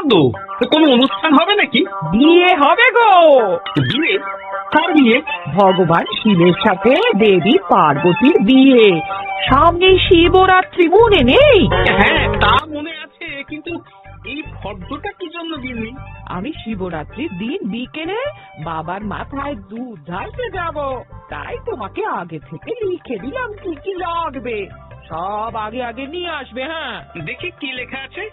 বরাদ্দ? কোনো অনুষ্ঠান হবে নাকি? বিয়ে হবে গো। বিয়ে? কার বিয়ে? ভগবান শিবের সাথে দেবী পার্বতীর বিয়ে। সামনে শিবরাত্রি, মনে নেই? হ্যাঁ, তা মনে আছে, কিন্তু এই ফর্দটা কি জন্য দিননি? আমি শিবরাত্রির দিন বিকেলে বাবার মাথায় দুধ ঢালতে যাব, তাই তোমাকে আগে থেকে লিখে দিলাম কি কি লাগবে। সব আগে আগে নিয়ে আসবে। হ্যাঁ, দেখি কি লেখা আছে।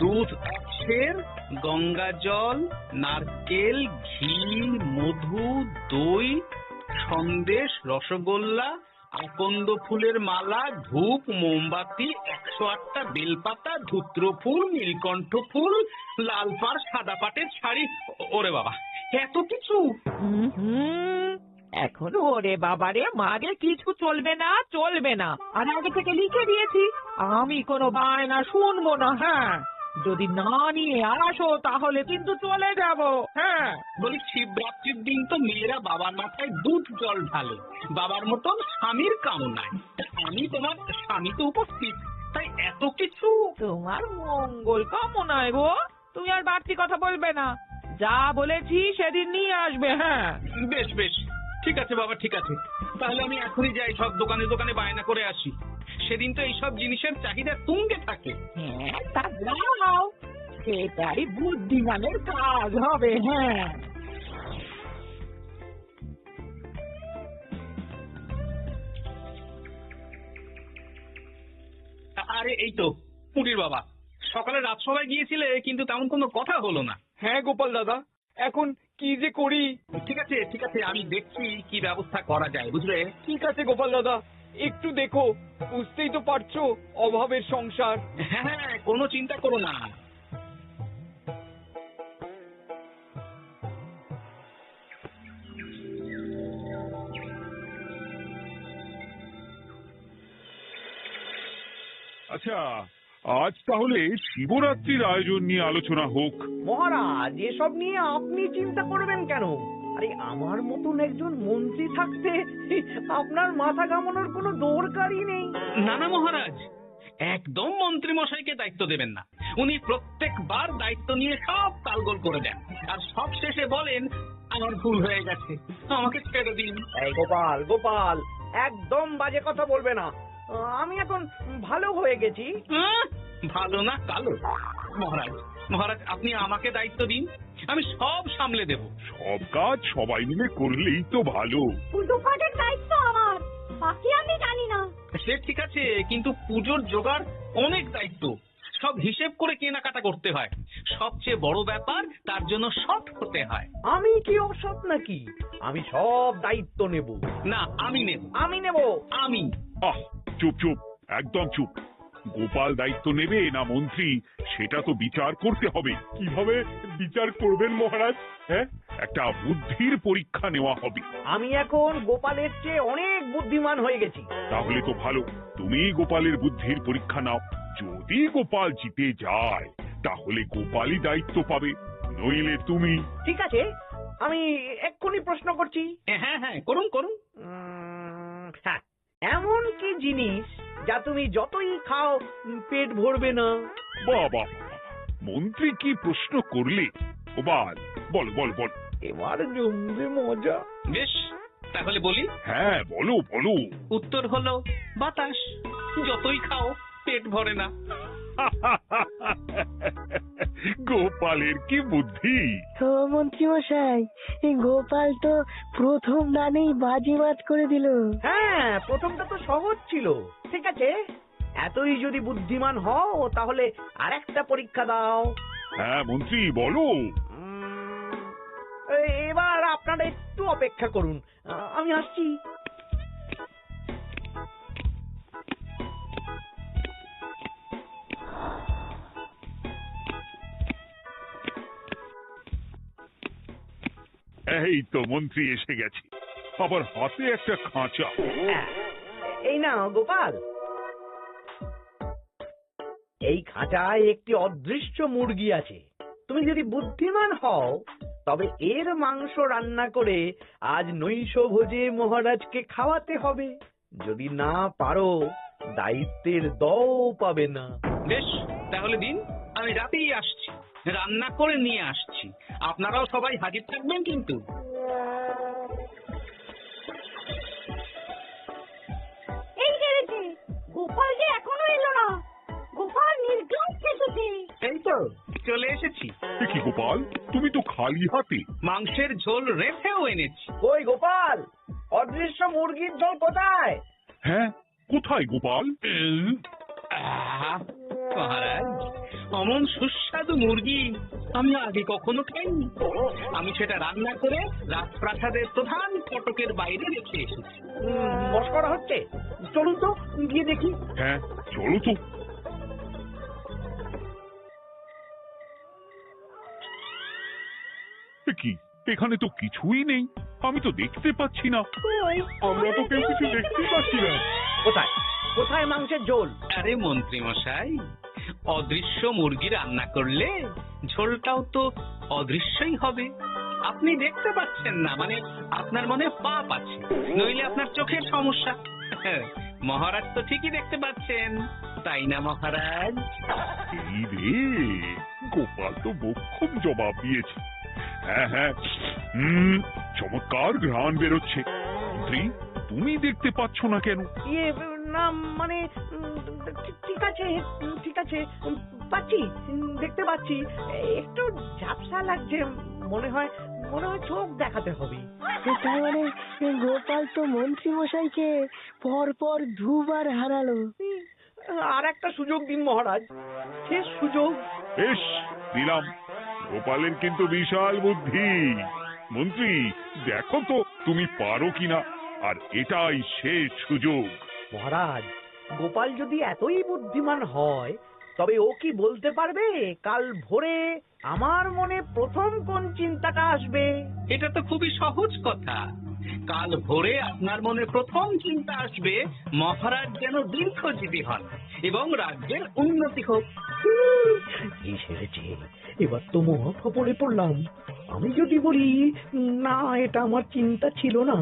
দুধ 1 সের, গঙ্গা জল, নারকেল, ঘি, মধু, দই, সন্দেশ, রসগোল্লা, আকন্দ ফুলের মালা, ধূপ, মোমবাতি, 108টা বেলপাতা, ধূত্র ফুল, নীলকণ্ঠ ফুল, লাল পাড়, সাদা পাটের শাড়ি। ওরে বাবা, এত কিছু! এখন ওরে বাবারে মারে কিছু চলবে না, চলবে না। আর আগে থেকে লিখে দিয়েছি, আমি কোনো বায়না শুনবো না। হ্যাঁ, যদি না নিয়ে আসো তাহলে কিন্তু চলে যাব। হ্যাঁ, বলি, শিবরাত্রির দিন তো মেয়েরা বাবার মাথায় দুধ জল ঢালে বাবার মতন স্বামীর কামনায়। আমি তোমার স্বামী তো উপস্থিত, তাই এত কিছু। তোমার মঙ্গল কামনায় গো। তুমি আর বাড়তি কথা বলবে না, যা বলেছি সেদিন নিয়ে আসবে। হ্যাঁ, বেশ বেশ, ঠিক আছে বাবা, ঠিক আছে। তাহলে আমি এখনই যাই, সব দোকানে দোকানে বায়না করে আসি। সেদিন তো এইসব জিনিসের চাহিদা তুঙ্গে থাকে। হ্যাঁ, তা যাও, সেটাই বুদ্ধিমানের কাজ হবে। হ্যাঁ, আরে এই তো পুটির বাবা, সকালে রাজসভায় গিয়েছিলে কিন্তু তেমন কোনো কথা হলো না। হ্যাঁ গোপাল দাদা, এখন কি যে করি। ঠিক আছে ঠিক আছে, আমি দেখছি কি ব্যবস্থা করা যায়, বুঝলে। ঠিক আছে গোপাল দাদা, একটু দেখো, বুঝতেই তো পারছো অভাবের সংসার। হ্যাঁ হ্যাঁ, কোনো চিন্তা করো না। আচ্ছা, আজ তাহলে শিবরাত্রির আয়োজন নিয়ে আলোচনা হোক। মহারাজ, এসব নিয়ে আপনি চিন্তা করবেন কেন? আরে আমার মতন একজন মন্ত্রী থাকতে আপনার মাথা ঘামানোর কোনো দরকারই নেই। না না মহারাজ, একদম মন্ত্রী মশাইকে দায়িত্ব দেবেন না। উনি প্রত্যেকবার দায়িত্ব নিয়ে সব তালগোল করে দেন, আর সব শেষে বলেন আমার ভুল হয়ে গেছে, আমাকে ছেড়ে দিন। এই গোপাল, গোপাল, একদম বাজে কথা বলবে না। আমি এখন ভালো হয়ে গেছি। ভালো না কালো? মহারাজ মহারাজ, আপনি আমাকে দায়িত্ব দিন, আমি সব সামলে দেব। সব কাজ সবাই মিলে করলেই তো ভালো। পুজো পাঠের দায়িত্ব আমার, বাকি আমি জানি না। সে ঠিক আছে, কিন্তু পুজোর জোগাড় অনেক দায়িত্ব, সব হিসেব করে কেনাকাটা করতে হয়। সবচেয়ে বড় ব্যাপার, তার জন্য সৎ হতে হয়। আমি কি অসৎ নাকি? আমি সব দায়িত্ব নেব। না, আমি নেব। আমি নেব। আমি। আহ, চুপ চুপ, একদম চুপ। গোপাল দায়িত্ব নেবে না মন্ত্রী, সেটা তো বিচার করতে হবে। কিভাবে বিচার করবেন মহারাজ? হ্যাঁ, একটা বুদ্ধির পরীক্ষা নেওয়া হবে। আমি এখন গোপালের চেয়ে অনেক বুদ্ধিমান হয়ে গেছি। তাহলে তো ভালো, তুমি গোপালের বুদ্ধির পরীক্ষা নাও। যদি গোপাল জিতে যায় তাহলে গোপালই দায়িত্ব পাবে, নইলে তুমি। ঠিক আছে, আমি এক্ষুনি প্রশ্ন করছি। হ্যাঁ হ্যাঁ, করুন করুন। হ্যাঁ, এমন কি জিনিস যা তুমি যতই খাও পেট ভরবে না? বাবা, মন্ত্রী কি প্রশ্ন করলে! গোপাল, বল বল বল। এবার জমবে মজা। বেশ, তাহলে বলি। হ্যাঁ, বলো বলো। উত্তর হলো বাতাস, যতই খাও পেট ভরে না। গোপালের কি বুদ্ধি! মন্ত্রী মশাই, গোপাল তো প্রথম দানেই বাজিমাত করে দিল। হ্যাঁ, প্রথমটা তো সহজ ছিল। ঠিক আছে, এতই যদি বুদ্ধিমান হও তাহলে আরেকটা পরীক্ষা দাও। হ্যাঁ মন্ত্রী, বলো। এবার আপনারা একটু অপেক্ষা করুন, আমি আসছি। এই তো মন্ত্রী এসে গেছে, আবার হাতে একটা খাঁচা। এই নাও গোপাল, এই খাঁচায় একটি অদৃশ্য মুরগি আছে। তুমি যদি বুদ্ধিমান হও তবে এর মাংস রান্না করে আজ নৈশভোজে মহারাজকে খাওয়াতে হবে। যদি না পারো দায়িত্বের দও পাবে না। বেশ, তাহলে দিন, আমি রাতেই আসছি। রান্না করে নিয়ে আসছি, আপনারাও সবাই হাজির থাকবেন কিন্তু। এই হেরেছে, গোপাল যে এখনো এলো না। গোপাল নির্ঘাত এসেছে। এই তো চলে এসেছি, এ কি গোপাল, তুমি তো খালি হাতে। মাংসের ঝোল রেখেও এনেছি। কই গোপাল, অদৃশ্য মুরগির ঝোল কোথায়? হ্যাঁ, কোথায় গোপাল? মহারাজ, অমন সুস্বাদু মুরগি আমি আগে কখনো খাইনি। আমি সেটা রান্না করে রাজপ্রাসাদের প্রধান ফটকের বাইরে রেখে এসেছি। মস্করা হচ্ছে? চলুন তো গিয়ে দেখি। হ্যাঁ, চলো তো। এ কি, এখানে তো কিছুই নেই, আমি তো দেখতে পাচ্ছি না। আমরা তো কেউ কিছু দেখতে পাচ্ছি না। কোথায় কোথায় মাংসের ঝোল? আরে মন্ত্রী মশাই, অদৃশ্য মুরগি রান্না করলে ঝোলটাও তো অদৃশ্যই হবে। আপনি দেখতে পাচ্ছেন না, মানে আপনার মনে পাপ আছে, নইলে আপনার চোখের সমস্যা। মহারাজ তো ঠিকই দেখতে পাচ্ছেন, তাই না মহারাজ? এই রে, গোপাল তো মোক্ষম জবাব দিয়েছে। হ্যাঁ হ্যাঁ, চমৎকার ঘ্রাণ বেরোচ্ছে। মন্ত্রী, তুমি দেখতে পাচ্ছ না কেন? ইয়ে না, মানে ঠিক আছে ঠিক আছে, পাচ্ছি, দেখতে পাচ্ছি। একটু ঝাপসা লাগছে, মনে হয় চোখ দেখাতে হবে। তার মানে গোপাল তো মন্ত্রী মশাইকে পর পর দুবার হারালো। আর একটা সুযোগ দিন মহারাজ, শেষ সুযোগ। বেশ, দিলাম। গোপালের কিন্তু বিশাল বুদ্ধি। মন্ত্রী, দেখো তো তুমি পারো কিনা, আর এটাই শেষ সুযোগ। মহারাজ, গোপাল যদি এতই বুদ্ধিমান হয়, তবে ও কি বলতে পারবে কাল ভোরে আমার মনে প্রথম কোন চিন্তাটা আসবে? এটা তো খুবই সহজ কথা। কাল ভোরে আপনার মনে প্রথম চিন্তা আসবে মহারাজ যেন দীর্ঘজীবী হন এবং রাজ্যের উন্নতি হোক। এই সেরেছে, এবার তো মহা খবরে পড়লাম। আমি যদি বলি না, এটা আমার চিন্তা ছিল না,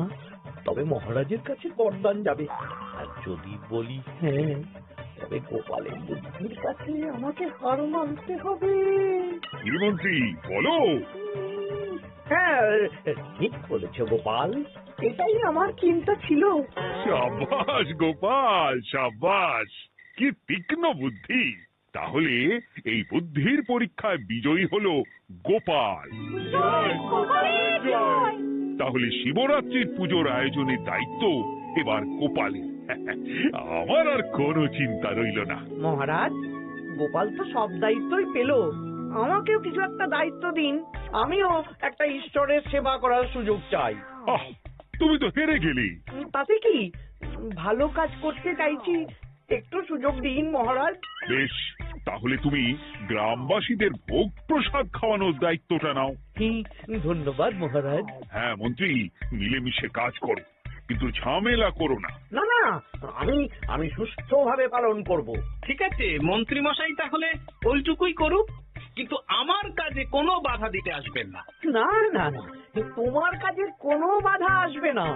তবে মহারাজের কাছে বরদান যাবে। আর যদি বলি হ্যাঁ, তবে গোপালের বুদ্ধির কাছে আমাকে হার মানতে হবে। কি মন্ত্রী, বলো। হ্যাঁ, ঠিক বলেছো গোপাল, এটাই আমার চিন্তা ছিল। সাবাস গোপাল, সাবাস, কি তীক্ষ্ণ বুদ্ধি। তাহলে এই বুদ্ধির পরীক্ষায় বিজয়ী হলো গোপাল। তাহলে শিবরাত্রির পুজোর আয়োজনের দায়িত্ব এবার গোপালের। আমার আর কোনো চিন্তা রইল না। মহারাজ, গোপাল তো সব দায়িত্বই পেল, আমাকেও কিছু একটা দায়িত্ব দিন। আমিও একটা ঈশ্বরের সেবা করার সুযোগ চাই। আহ, তুমি তো হেরে গেলে। তাতে কি, ভালো কাজ করতে চাইছি, একটু সুযোগ দিন মহারাজ। বেশ, তাহলে তুমি গ্রামবাসীদের ভোগ প্রসাদ খাওয়ানোর দায়িত্বটা নাও। ধন্যবাদ মহারাজ। হ্যাঁ মন্ত্রী, মিলেমিশে কাজ করো, কিন্তু ঝামেলা করো না। না না, আমি সুস্থভাবে পালন করব। ঠিক আছে মন্ত্রী মশাই, তাহলে ওইটুকুই করুক, কিন্তু আমার কাজে কোনো বাধা দিতে আসবেন না। না না না, তোমার কাজে কোনো বাধা আসবে না।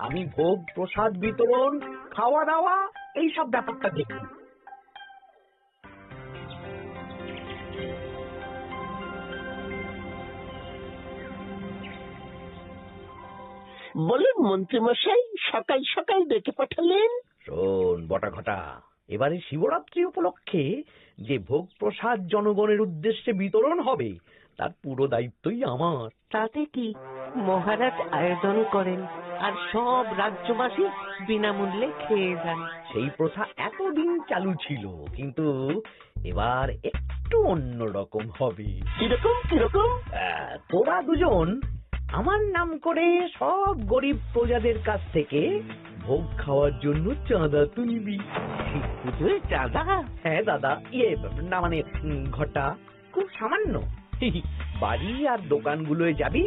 আমি ভোগ প্রসাদ বিতরণ, খাওয়া দাওয়া, এই সব ব্যাপারটা দেখি। বলুন মন্ত্রী মশাই, সকাল সকাল ডেকে পাঠালেন? শোন বটা ঘটা, এবারে শিবরাত্রি উপলক্ষে যে ভোগ প্রসাদ জনগণের উদ্দেশ্যে বিতরণ হবে, তার পুরো দায়িত্বই আমার। তাতে কি, মহারাজ আয়োজন করেন আর সব রাজ্যবাসী বিনামূল্যে খেয়ে যান। সেই প্রথা এতদিন চালু ছিল, কিন্তু এবার একটু অন্যরকম হবে। কিরকম কিরকম? তোরা দুজন আমার নাম করে সব গরিব প্রজাদের কাছ থেকে ভোগ খাওয়ার জন্য চাঁদা তুলবি। পুজোয় চাঁদা? হ্যাঁ দাদা, ইয়ে না মানে ঘটা, খুব সামান্য। বাড়ি আর দোকানগুলোয় যাবি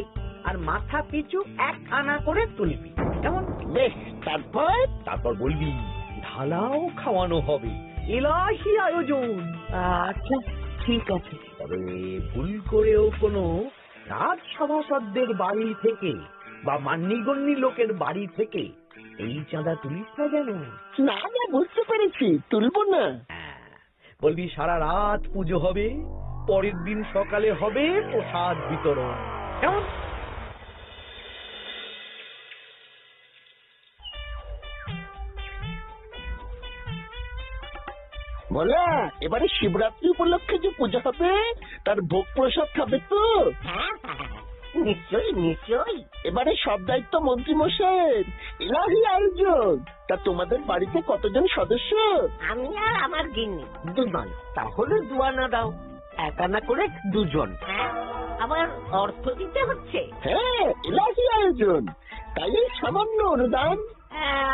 আর মাথা পিছু 1 আনা করে তুলবি, কেমন? বেশ, তারপর বলবি ঢালাও খাওয়ানো হবে, এলাহি আয়োজন। আচ্ছা ঠিক আছে। তবে ভুল করেও কোনো রাজসভাসদদের বাড়ি থেকে বা মান্যিগণ্যি লোকের বাড়ি থেকে এই চাঁদা তুলিস না যেন। না না, বুঝতে পেরেছি, তুলবো না। বলবি সারা রাত পুজো হবে, পরের দিন সকালে হবে প্রসাদ বিতরণ। কেমন? বলা, এবারে শিবরাত্রি উপলক্ষে যে পূজা হবে তার ভোগ প্রসাদ খাবে তো? নিশ্চয়ই নিশ্চয়ই, এবারে সব দায়িত্ব মন্ত্রী মশাইয়ের, এলাহি আয়োজন। তা তোমাদের বাড়িতে কতজন সদস্য? আমি আর আমার গিন্নি দুজন। তাহলে দুয়ানা দাও, এক আনা করে দুজন। আবার অর্থ দিতে হচ্ছে? হ্যাঁ, এলাহি আয়োজন, তাই এই সামান্য অনুদান।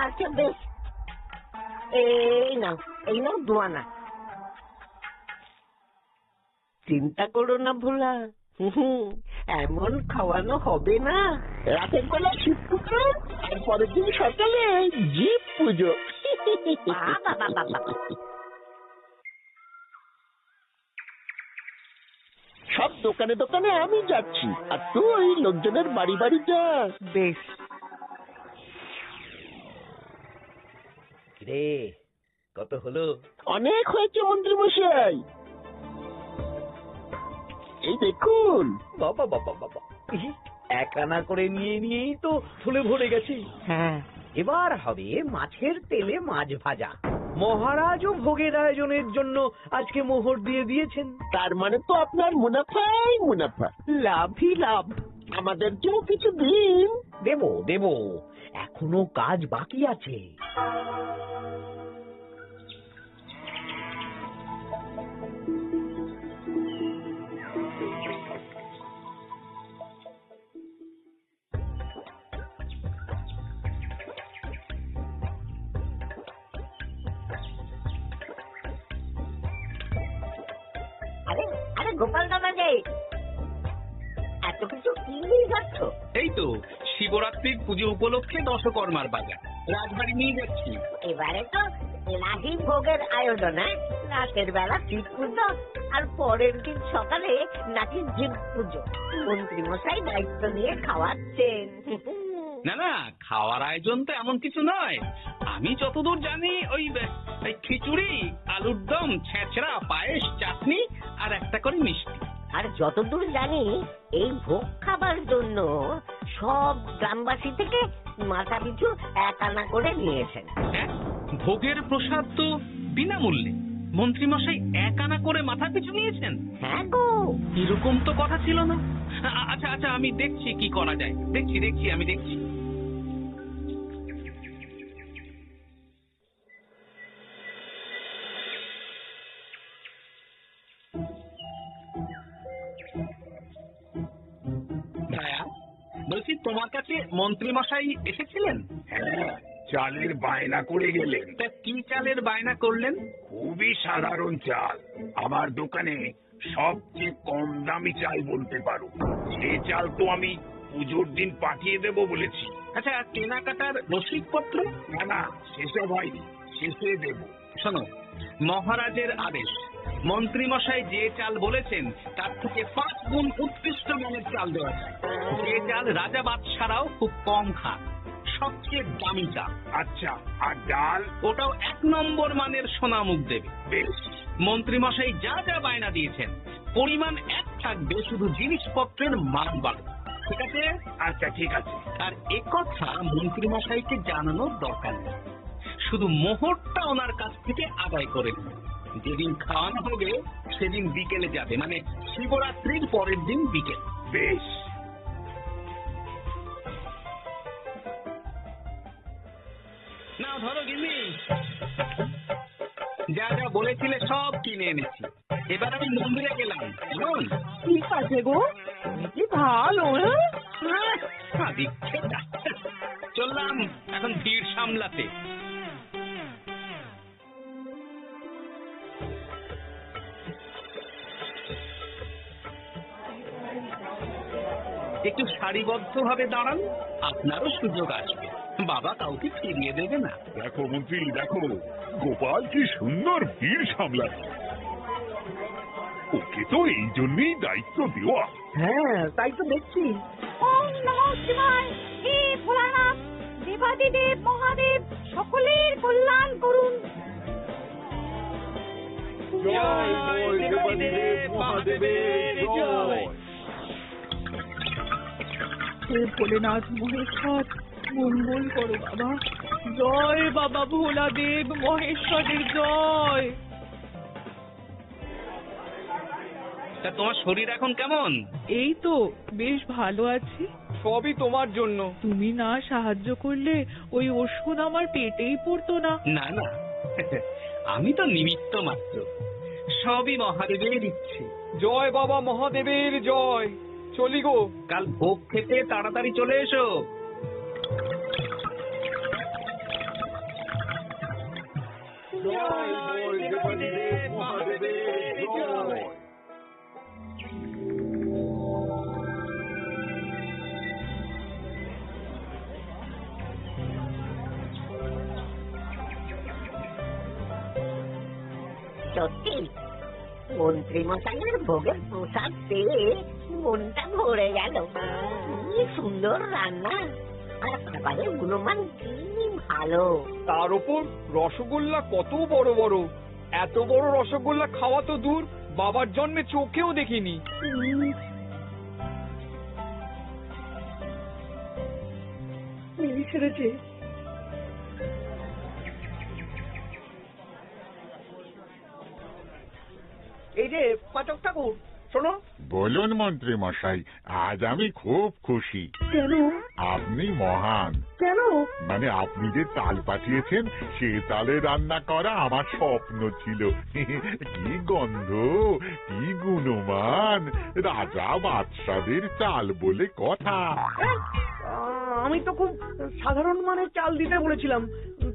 আচ্ছা বেশ, এই নাও দুয়ানা। চিন্তা করো না ভোলা, এমন খাওয়ানো হবে না। রাতের বেলা শিব পুজো আর পরের দিন সকালে জীব পুজো। সব দোকানে দোকানে আমি যাচ্ছি, আর তুই লোকজনের বাড়ি বাড়ি যা। বেশ। রে, কত হলো? অনেক হয়েছে মন্ত্রী মশাই, এই দেখুন। বাবা বাবা বাবা, এক আনা করে নিয়েই তো ফুলে ভরে গেছি। হ্যাঁ, এবার হবে মাছের তেলে মাছ ভাজা। মহারাজও ভোগের আয়োজনের জন্য আজকে মোহর দিয়ে দিয়েছেন। তার মানে তো আপনার মুনাফাই মুনাফা, লাভই লাভ। আমাদেরকেও কিছু দিন। দেব, এখনো কাজ বাকি আছে। আরে গোপাল দাদা যে, এত কিছু কি নিয়ে যাচ্ছ? এই তো শিবরাত্রির পুজো উপলক্ষে দশকর্মার বাজার রাজবাড়ি নিয়ে যাচ্ছি। এবারে তো এলাহি ভোগের আয়োজন, রাতের বেলা শিব পুজো আর পরের দিন সকালে নাকি জীব পুজো। মন্ত্রী মশাই দায়িত্ব নিয়ে খাওয়াচ্ছেন। না, খাওয়ার আয়োজন তো এমন কিছু নয়। আমি যতদূর জানি ওই খিচুড়ি, আলুর দম, ছেঁচড়া, পায়েস, চাটনি আর একটা করে মিষ্টি। আর যতদূর জানি এই ভোগ খাবার জন্য সব গ্রামবাসী থেকে মাথা পিছু এক আনা করে নিয়েছেন। হ্যাঁ, ভোগের প্রসাদ তো বিনামূল্যে। মন্ত্রী মশাই এক আনা করে মাথা পিছু নিয়েছেন? হ্যাঁ গো, এরকম তো কথা ছিল না। আচ্ছা, আমি দেখছি কি করা যায়। দেখছি আমি দেখছি। ভায়া, বলছি তোমার কাছে মন্ত্রী মশাই এসেছিলেন? হ্যাঁ, চালের বায়না করে গেলেন। তা কি চালের বায়না করলেন? খুবই সাধারণ চাল, আমার দোকানে সবচেয়ে কম দামি চাল বলতে পারো। সে চাল তো আমি পুজোর দিন পাঠিয়ে দেব বলেছি। আচ্ছা, কেনাকাটার রসিদপত্র? না, সেসব হয়নি, শেষে দেব। শোনো, মহারাজের আদেশ, মন্ত্রী মশাই যে চাল বলেছেন তার থেকে 5 গুণ উৎকৃষ্ট মানের চাল দেওয়া যায়। যে চাল রাজা বাদশারাও খুব কম খান, সবচেয়ে দামি চাল। আচ্ছা, আর ডাল? ওটাও 1 নম্বর মানের সোনামুখ দেবে। বেশ। মন্ত্রী মশাই যা যা বায়না দিয়েছেন পরিমাণ এক থাকবে, শুধু জিনিসপত্রের মান বাড়বে। ঠিক আছে? আচ্ছা, ঠিক আছে। আর একথা মন্ত্রী মশাইকে জানানোর দরকার নেই, শুধু মোহরটা ওনার কাছ থেকে আদায় করে নিন। যেদিন খাওয়ানো হবে সেদিন বিকেলে যাবে, মানে শিবরাত্রির পরের দিন বিকেল। বেশ। না ধরো গিন্নি, যা যা বলেছিলে সব কিনে এনেছি। এবার আমি মন্দিরে গেলাম। কেমন? ঠিক আছে গো, তুমি কি ভালো। চললাম এখন ভিড় সামলাতে। একটু সারিবদ্ধ ভাবে দাঁড়ান, আপনারও সুযোগ আসবে। বাবা কাউকে ফিরিয়ে দেবে না। দেখো মন্ত্রী, দেখো গোপাল কি সুন্দর ভিড় সামলায়। ওকে তো এই জন্যই দায়িত্ব দেওয়া। হ্যাঁ, তাই তো দেখছি। ওম নমঃ শিবায়। হে ভোলানাথ, দেবাদিদেব মহাদেব সকলের কল্যাণ করুন। জয় বল দেবাদিদেব মহাদেবের জয়। হে ভোলেনাথ মহেশ্বর, মঙ্গল করো বাবা। জয় বাবা ভোলাদেব মহেশ্বরের জয়। তা তোমার শরীর এখন কেমন? এই তো বেশ ভালো আছি। সবই তোমার জন্য। তুমি না সাহায্য করলে ওই ওষুধ আমার পেটেই পড়তো না। না না, আমি তো নিমিত্ত মাত্র, সবই মহাদেবের ইচ্ছে। জয় বাবা মহাদেবের জয়। চলি গো। কাল ভোগ খেতে তাড়াতাড়ি চলে এসো। জয় বল দেবাদিদেব মহাদেবের জয়। সত্যি মন্ত্রী মশাইয়ের ভোগের প্রসাদ পেয়ে মনটা ভরে গেল। কি সুন্দর রান্না, আর খাবারের গুণমান কি ভালো। তার উপর রসগোল্লা কত বড় বড়। এত বড় রসগোল্লা খাওয়া তো দূর, বাবার জন্মে চোখেও দেখিনি। মিলি ছেড়েছে। এই যে পাচক ঠাকুর, শোনো। বলুন মন্ত্রী মশাই, আজ আমি খুব খুশি। কেন? আপনি মহান। কেন? মানে আপনি যে চাল পাঠিয়েছেন সে চালে রান্না করা আমার স্বপ্ন ছিল। কি গন্ধ, কি গুণমান, রাজা বাদশাদের চাল বলে কথা। আমি তো খুব সাধারণ মানের চাল দিতে বলেছিলাম,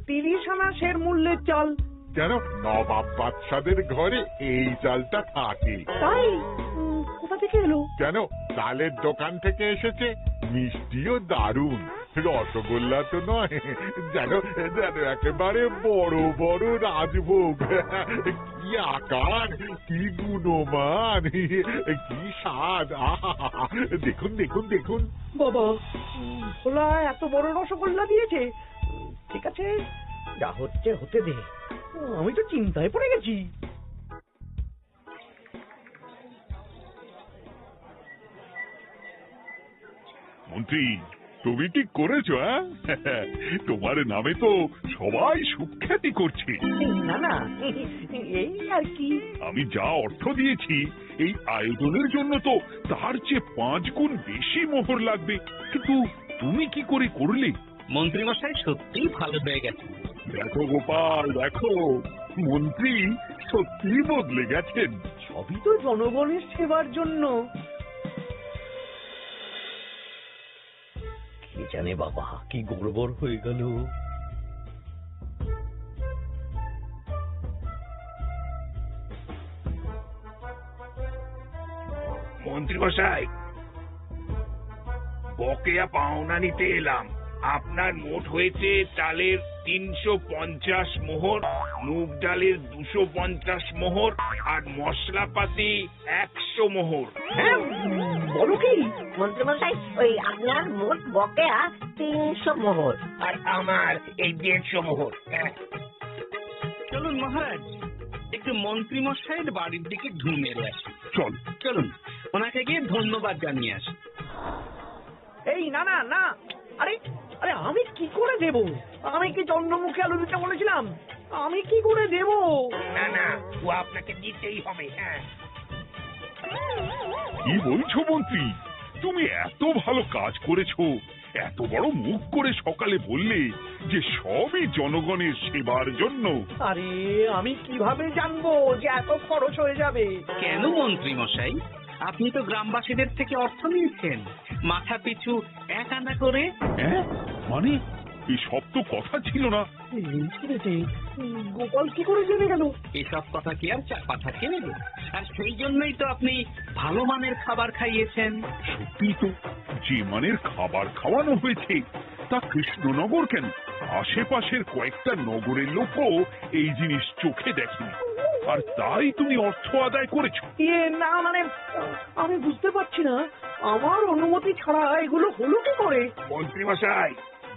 30 আনা সের মূল্যের চাল। কেন, নবাব বাদশাদের ঘরে এই চালটা থাকে। তাই? কোথা থেকে এলো? কেন, চালের দোকান থেকে এসেছে, মিষ্টিও দারুণ। রসগোল্লা তো নয়, যেন যেন একেবারে বড় বড় রাজভোগ। কি আকার, কি গুণমান, কি স্বাদ। আহা, দেখুন দেখুন দেখুন। বাবা, ভোলা এত বড় রসগোল্লা দিয়েছে। ঠিক আছে, যা হচ্ছে হতে দে। আমি তো চিন্তায় পড়ে গেছি। মন্ত্রী, তুমি ঠিক করেছো, হ্যাঁ? তোমার নামে তো সবাই সুখ্যাতি করছে। না না, এই আর কি। আমি যা অর্থ দিয়েছি এই আয়োজনের জন্য তো তার চেয়ে 5 গুণ বেশি মোহর লাগবে, কিন্তু তুমি কি করে করলে? মন্ত্রী মশাই সত্যিই ভালো হয়ে গেছে। দেখো গোপাল, দেখো মন্ত্রী সত্যিই বদলে গেছেন। সবই তো জনগণের সেবার জন্য। কে জানে বাবা, কি গড়বড় হয়ে গেল। মন্ত্রী মশাই, বকেয়া পাওনা নিতে এলাম। আপনার মোট হয়েছে চালের 350 মোহর, মুগ ডালের 250 মোহর, আর মশলাপাতি 100 মোহর। হ্যাঁ, বলো কি? মন্ত্রী মশাই, ওই আপনার মোট বকেয়া 300 মোহর। আর আমার এই 150 মোহর। চলুন মহারাজ, একটু মন্ত্রী মশাইয়ের বাড়ির দিকে ঢু মেরে আসি। চল চলুন, ওনাকে গিয়ে ধন্যবাদ জানিয়ে আসি। এই না না না, আরে আরে আমি কি করে দেব? আমি কি চন্দ্রমুখী আলু দিতে বলেছিলাম? আমি কি করে দেব? না না, ও আপনাকে দিতেই হবে। হ্যাঁ, কি বলছো মন্ত্রী? তুমি এত ভালো কাজ করেছো, এত বড় মুখ করে সকালে বললে যে সবই জনগণের সেবার জন্য। আরে আমি কিভাবে জানবো যে এত খরচ হয়ে যাবে? কেন মন্ত্রী মশাই, আপনি তো গ্রামবাসীদের থেকে অর্থ নিয়েছেন, মাথা পিছু 1 আনা করে। হ্যাঁ, মানে এই সব তো কথা ছিল না। গোপাল কি করে জেনে গেল? এসব কথা কি আর চাপা থাকে? আর সেই জন্যই তো আপনি ভালো মানের খাবার খাইয়েছেন। সত্যি তো, যে মানের খাবার খাওয়ানো হয়েছে তা কৃষ্ণনগর কেন, আশেপাশের কয়েকটা নগরের লোকও এই জিনিস চোখে দেখেনি, আর তাই তুমি অর্থ আদায় করেছো। না মানে, আমি বুঝতে পারছি না, আমার অনুমতি ছাড়া এগুলো হলো কি করে? মন্ত্রী মশাই,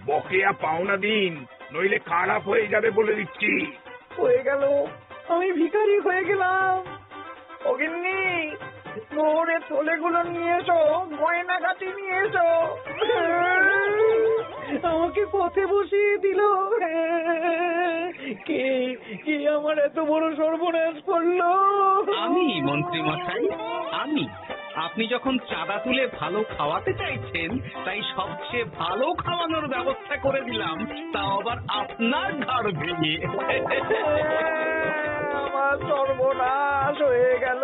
বকেয়া পাওনা দিন, নইলে খারাপ হয়ে যাবে বলে দিচ্ছি। হয়ে গেল, আমি ভিখারি হয়ে গেলাম। অগিন্নি, মোহরের থলেগুলো নিয়ে এসো, গয়নাগাটি নিয়ে এসো। আমাকে পথে বসিয়ে দিল। কে কে আমার এত বড় সর্বনাশ করলো? আমি মন্ত্রী মশাই, আমি। আপনি যখন চাঁদা তুলে ভালো খাওয়াতে চাইছেন, তাই সবচেয়ে ভালো খাওয়ানোর ব্যবস্থা করে দিলাম, তাও আবার আপনার ঘাড় ভেঙে। আমার সর্বনাশ হয়ে গেল।